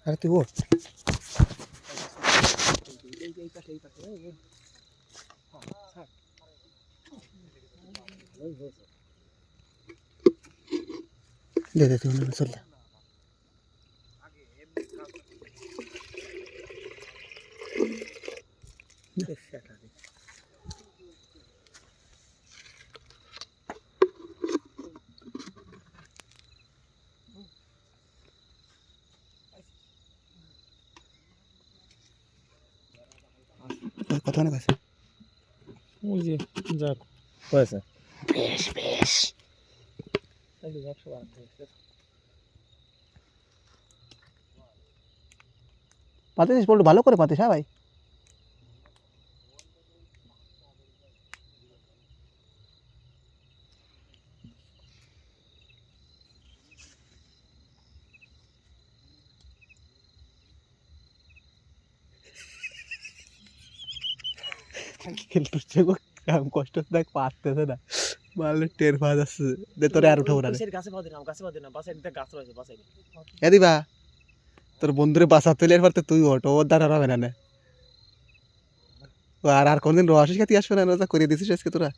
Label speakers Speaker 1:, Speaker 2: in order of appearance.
Speaker 1: আরে তুই ওঠ দে দে তুই চল কত অনেক আছে
Speaker 2: ওই যে যাক হয়েছে
Speaker 1: বেশ বেশ পাতিস বলতো ভালো করে পাতিস হ্যাঁ ভাই খেলতে কাম কষ্ট দেখ পারতেছে না মারলে টের পাওয়া যাচ্ছে দে তোরে আর উঠাবো না এ দিবা তোর বন্ধুরে বাঁচাতে তুলে এরপর তো তুই ওঠো ওর দ্বারা হবে না ও আর কোনদিন রসিস খাতি আসবে না করে দিছিস আজকে তোরা